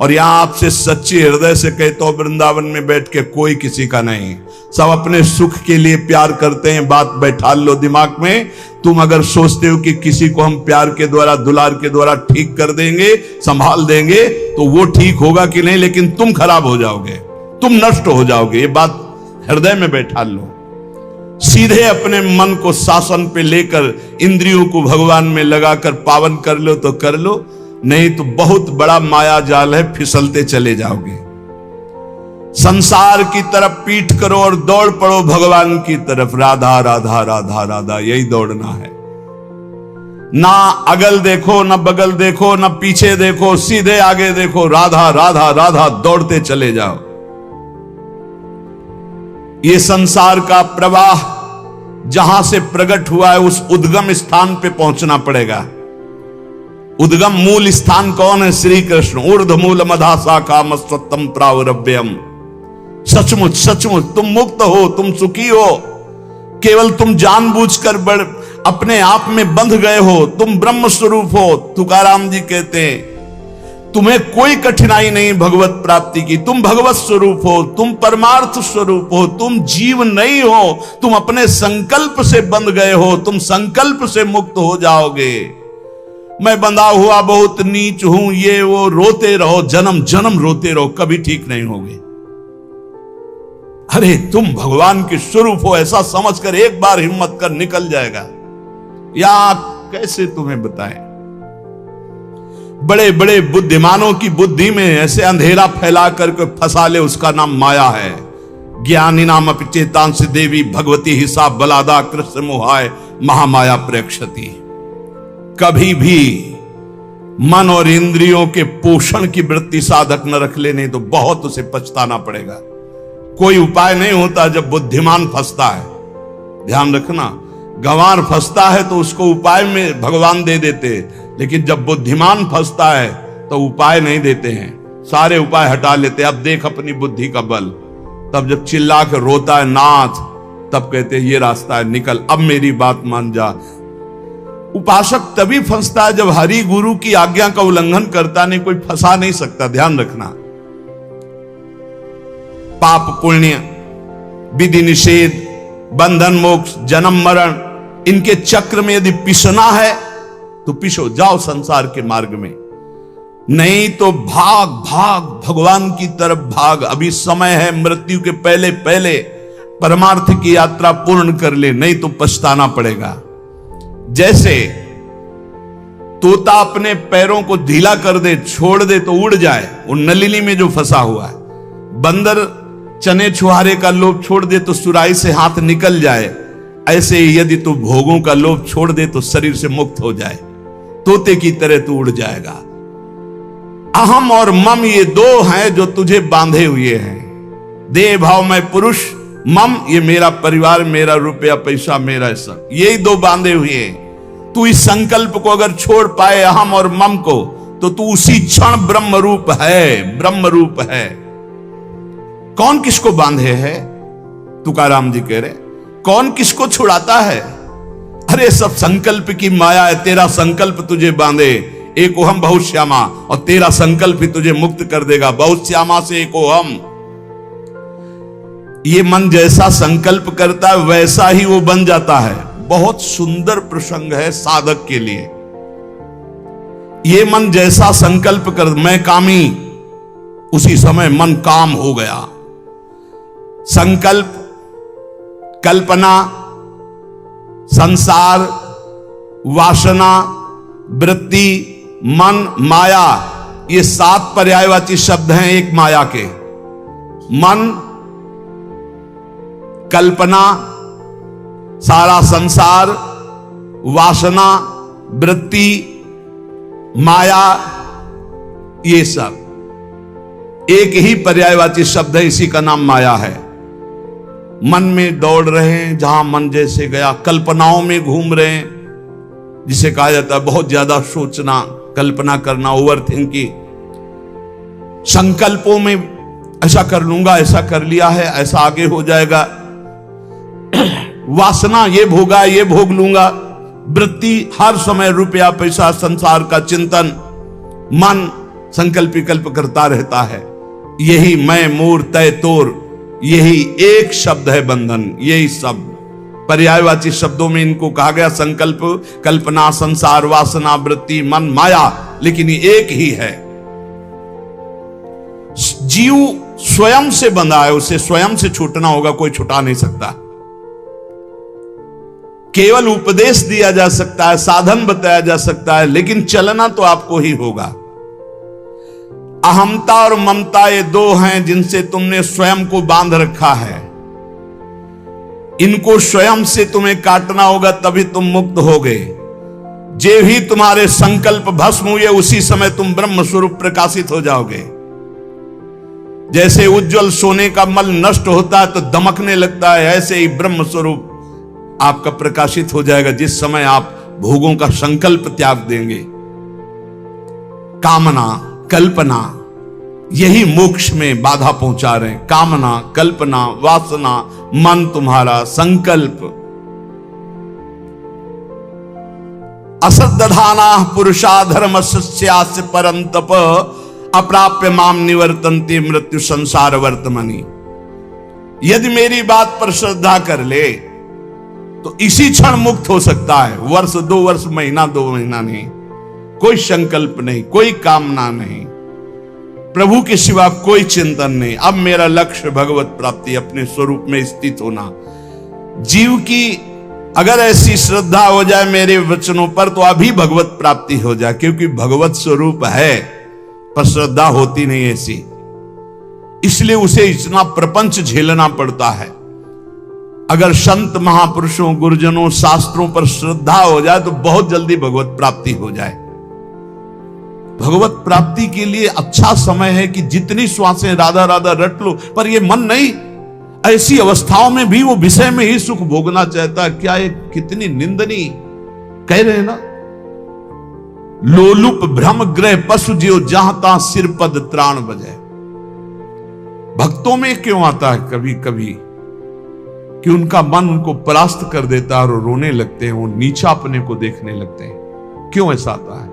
और यहां आपसे सच्ची हृदय से कहता हूं, वृंदावन में बैठ के कोई किसी का नहीं, सब अपने सुख के लिए प्यार करते हैं। बात बैठा लो दिमाग में। तुम अगर सोचते हो कि किसी को हम प्यार के द्वारा, दुलार के द्वारा ठीक कर देंगे, संभाल देंगे, तो वो ठीक होगा कि नहीं, लेकिन तुम खराब हो जाओगे, तुम नष्ट हो जाओगे। ये बात हृदय में बैठा लो। सीधे अपने मन को शासन पे लेकर इंद्रियों को भगवान में लगाकर पावन कर लो तो कर लो, नहीं तो बहुत बड़ा माया जाल है, फिसलते चले जाओगे। संसार की तरफ पीठ करो और दौड़ पड़ो भगवान की तरफ। राधा राधा राधा राधा, यही दौड़ना है। ना अगल देखो, ना बगल देखो, ना पीछे देखो, सीधे आगे देखो। राधा राधा राधा, दौड़ते चले जाओ। ये संसार का प्रवाह जहां से प्रकट हुआ है, उस उद्गम स्थान पे पहुंचना पड़ेगा। उद्गम मूल स्थान कौन है? श्री कृष्ण। ऊर्ध्व मूल मधा शाखा मस्वत्तम प्रावरभ्यम। सचमुच सचमुच तुम मुक्त हो, तुम सुखी हो। केवल तुम जानबूझकर अपने आप में बंध गए हो। तुम ब्रह्म स्वरूप हो। तुकाराम जी कहते हैं, तुम्हें कोई कठिनाई नहीं भगवत प्राप्ति की। तुम भगवत स्वरूप हो, तुम परमार्थ स्वरूप हो, तुम जीव नहीं हो। तुम अपने संकल्प से बंध गए हो, तुम संकल्प से मुक्त हो जाओगे। मैं बंधा हुआ बहुत नीच हूं, ये वो, रोते रहो, जन्म जन्म रोते रहो, कभी ठीक नहीं होगे। अरे तुम भगवान के स्वरूप हो, ऐसा समझकर एक बार हिम्मत कर निकल जाएगा। या कैसे तुम्हें बताएं, बड़े बड़े बुद्धिमानों की बुद्धि में ऐसे अंधेरा फैला करके फंसा ले, उसका नाम माया है। ज्ञानी नाम अपचेतांश देवी भगवती हिसाब बलादा कृष्ण मोहाय महामाया प्रेक्षती। कभी भी मन और इंद्रियों के पोषण की वृत्ति साधक न रख ले, नहीं तो बहुत उसे पछताना पड़ेगा। कोई उपाय नहीं होता जब बुद्धिमान फंसता है। ध्यान रखना, गंवार फंसता है तो उसको उपाय में भगवान दे देते, लेकिन जब बुद्धिमान फंसता है तो उपाय नहीं देते हैं, सारे उपाय हटा लेते। अब देख अपनी बुद्धि का बल। तब जब चिल्ला के रोता है नाथ, तब कहते ये रास्ता है, निकल, अब मेरी बात मान जा। उपासक तभी फंसता है जब हरि गुरु की आज्ञा का उल्लंघन करता, नहीं कोई फंसा नहीं सकता। ध्यान रखना, पाप पुण्य, विधि निषेध, बंधन मोक्ष, जन्म मरण, इनके चक्र में यदि पिसना है तो पिसो, जाओ संसार के मार्ग में। नहीं तो भाग भाग भगवान की तरफ भाग। अभी समय है, मृत्यु के पहले पहले परमार्थ की यात्रा पूर्ण कर ले, नहीं तो पछताना पड़ेगा। जैसे तोता अपने पैरों को ढीला कर दे, छोड़ दे तो उड़ जाए, वो नलिनी में जो फंसा हुआ है। बंदर चने छुहारे का लोभ छोड़ दे तो सुराही से हाथ निकल जाए, ऐसे ही यदि तू भोगों का लोभ छोड़ दे तो शरीर से मुक्त हो जाए, तोते की तरह तू उड़ जाएगा। अहम और मम ये दो हैं जो तुझे बांधे हुए हैं। देह भाव में पुरुष, मम ये मेरा परिवार, मेरा रुपया पैसा, मेरा सब, यही दो बांधे हुए हैं। तू इस संकल्प को अगर छोड़ पाए, अहम और मम को, तो तू उसी क्षण ब्रह्म रूप है, ब्रह्म रूप है। कौन किसको बांधे है? तुकाराम जी कह रहे, कौन किसको छुड़ाता है? अरे सब संकल्प की माया है। तेरा संकल्प तुझे बांधे, एक ओहम बहुत श्यामा, और तेरा संकल्प ही तुझे मुक्त कर देगा। बहुत श्यामा से एक ओहम। ये मन जैसा संकल्प करता है वैसा ही वो बन जाता है। बहुत सुंदर प्रसंग है साधक के लिए। ये मन जैसा संकल्प कर, मैं कामी, उसी समय मन काम हो गया। संकल्प, कल्पना, संसार, वासना, वृत्ति, मन, माया, ये 7 पर्यायवाची शब्द हैं एक माया के। मन, कल्पना, सारा संसार, वासना, वृत्ति, माया, ये सब एक ही पर्यायवाची शब्द है, इसी का नाम माया है। मन में दौड़ रहे हैं, जहां मन जैसे गया, कल्पनाओं में घूम रहे हैं, जिसे कहा जाता है बहुत ज्यादा सोचना, कल्पना करना, ओवर थिंकिंग। संकल्पों में ऐसा कर लूंगा, ऐसा कर लिया है, ऐसा आगे हो जाएगा। वासना, ये भोगा, ये भोग लूंगा। वृत्ति, हर समय रुपया पैसा संसार का चिंतन। मन, संकल्प विकल्प करता रहता है। यही मैं मूर तय तोर, यही एक शब्द है बंधन। यही शब्द पर्यायवाची शब्दों में इनको कहा गया, संकल्प, कल्पना, संसार, वासना, वृत्ति, मन, माया, लेकिन ये एक ही है। जीव स्वयं से बंधा है, उसे स्वयं से छूटना होगा, कोई छुटा नहीं सकता। केवल उपदेश दिया जा सकता है, साधन बताया जा सकता है, लेकिन चलना तो आपको ही होगा। अहमता और ममता ये दो हैं जिनसे तुमने स्वयं को बांध रखा है। इनको स्वयं से तुम्हें काटना होगा, तभी तुम मुक्त होगे। जे भी तुम्हारे संकल्प भस्म हुए, उसी समय तुम ब्रह्म स्वरूप प्रकाशित हो जाओगे। जैसे उज्जवल सोने का मल नष्ट होता है तो दमकने लगता है, ऐसे ही ब्रह्म स्वरूप आपका प्रकाशित हो जाएगा जिस समय आप भोगों का संकल्प त्याग देंगे। कामना, कल्पना, यही मोक्ष में बाधा पहुंचा रहे हैं। कामना, कल्पना, वासना, मन तुम्हारा संकल्प। असद्दधाना पुरुषा धर्मस्यास्य परंतप, अप्राप्य माम निवर्तन्ते मृत्यु संसार वर्तमनि। यदि मेरी बात पर श्रद्धा कर ले तो इसी क्षण मुक्त हो सकता है। वर्ष, 2 वर्ष, महीना, 2 महीना नहीं, कोई संकल्प नहीं, कोई कामना नहीं, प्रभु के सिवा कोई चिंतन नहीं। अब मेरा लक्ष्य भगवत प्राप्ति, अपने स्वरूप में स्थित होना। जीव की अगर ऐसी श्रद्धा हो जाए मेरे वचनों पर तो अभी भगवत प्राप्ति हो जाए, क्योंकि भगवत स्वरूप है, पर श्रद्धा होती नहीं ऐसी, इसलिए उसे इतना प्रपंच झेलना पड़ता है। अगर संत महापुरुषों, गुरुजनों, शास्त्रों पर श्रद्धा हो जाए तो बहुत जल्दी भगवत प्राप्ति हो जाए। भगवत प्राप्ति के लिए अच्छा समय है कि जितनी श्वासें राधा राधा रट लो, पर ये मन नहीं, ऐसी अवस्थाओं में भी वो विषय में ही सुख भोगना चाहता है। क्या ये कितनी निंदनीय कह रहे हैं ना, लोलुप भ्रम ग्रह पशु जियो जहां तहां सिर पद त्राण बजे। भक्तों में क्यों आता है कभी कभी कि उनका मन उनको परास्त कर देता है और रोने लगते हैं, वो नीचा अपने को देखने लगते हैं। क्यों ऐसा आता है?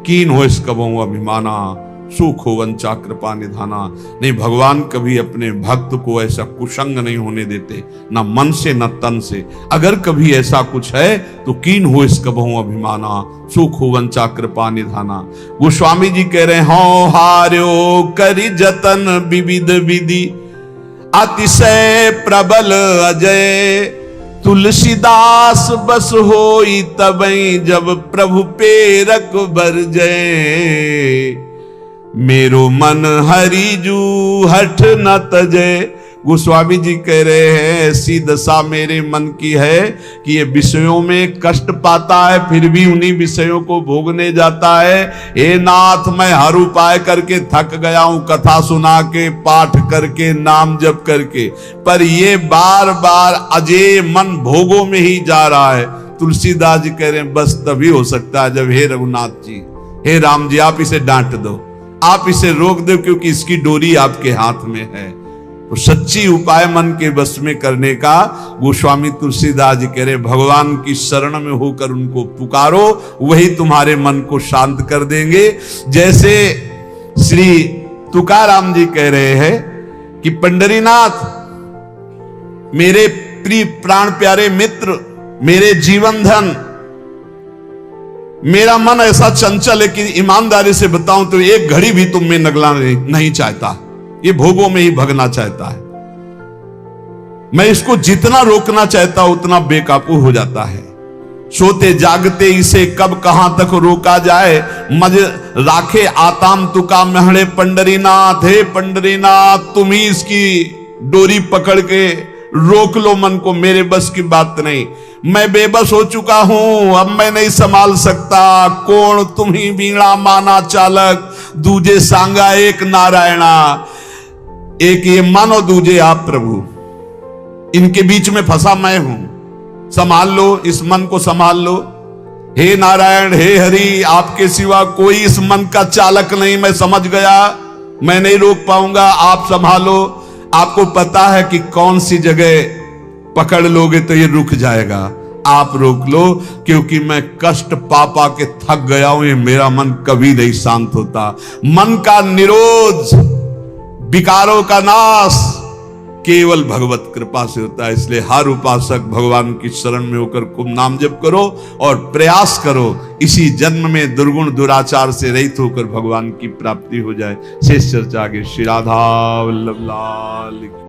कीन हो इस कबों अभिमाना, सुख हो वंचा कृपा निधाना। नहीं, भगवान कभी अपने भक्त को ऐसा कुसंग नहीं होने देते, ना मन से न तन से। अगर कभी ऐसा कुछ है तो कीन हो इस कबों अभिमाना, सुख हो वंचा कृपा निधाना। गोस्वामी जी कह रहे हैं, हो हार्यो करी जतन विविध विधि, अतिशय प्रबल अजय। तुलसीदास बस होई तबई, जब प्रभु पेरक बरजय। मेरो मन हरिजू हठ न तजय। गोस्वामी जी कह रहे हैं, ऐसी दशा मेरे मन की है कि ये विषयों में कष्ट पाता है, फिर भी उन्हीं विषयों को भोगने जाता है। हे नाथ, मैं हर उपाय करके थक गया हूं, कथा सुना के, पाठ करके, नाम जप करके, पर ये बार बार अजय मन भोगों में ही जा रहा है। तुलसीदास जी कह रहे हैं, बस तभी हो सकता है जब हे रघुनाथ जी, हे राम जी, आप इसे डांट दो, आप इसे रोक दो, क्योंकि इसकी डोरी आपके हाथ में है। तो सच्ची उपाय मन के बस में करने का गोस्वामी तुलसीदास जी कह रहे, भगवान की शरण में होकर उनको पुकारो, वही तुम्हारे मन को शांत कर देंगे। जैसे श्री तुकाराम जी कह रहे हैं कि पंडरीनाथ, मेरे प्रिय प्राण प्यारे मित्र, मेरे जीवन धन, मेरा मन ऐसा चंचल है कि ईमानदारी से बताऊं तो एक घड़ी भी तुम में नगला नहीं चाहता, ये भोगों में ही भगना चाहता है। मैं इसको जितना रोकना चाहता हूं उतना बेकाबू हो जाता है। सोते जागते इसे कब कहां तक रोका जाए, मज राखे आताम तुका महड़े पंडरीनाथ। हे पंडरीनाथ, तुम ही इसकी डोरी पकड़ के रोक लो मन को, मेरे बस की बात नहीं। मैं बेबस हो चुका हूं, अब मैं नहीं संभाल सकता। कौन तुम ही वीणा माना चालक, दूजे सांगा एक नारायणा। एक ये मन और दूजे आप प्रभु, इनके बीच में फंसा मैं हूं। संभाल लो, इस मन को संभाल लो। हे नारायण, हे हरि, आपके सिवा कोई इस मन का चालक नहीं। मैं समझ गया, मैं नहीं रोक पाऊंगा, आप संभालो। आपको पता है कि कौन सी जगह पकड़ लोगे तो ये रुक जाएगा। आप रोक लो, क्योंकि मैं कष्ट पा के थक गया हूं, ये मेरा मन कभी नहीं शांत होता। मन का निरोध, विकारों का नाश केवल भगवत कृपा से होता है। इसलिए हर उपासक भगवान की शरण में होकर खूब नाम जप करो और प्रयास करो इसी जन्म में दुर्गुण दुराचार से रहित होकर भगवान की प्राप्ति हो जाए। शेष चर्चा आगे। श्री राधा वल्लभ लाल।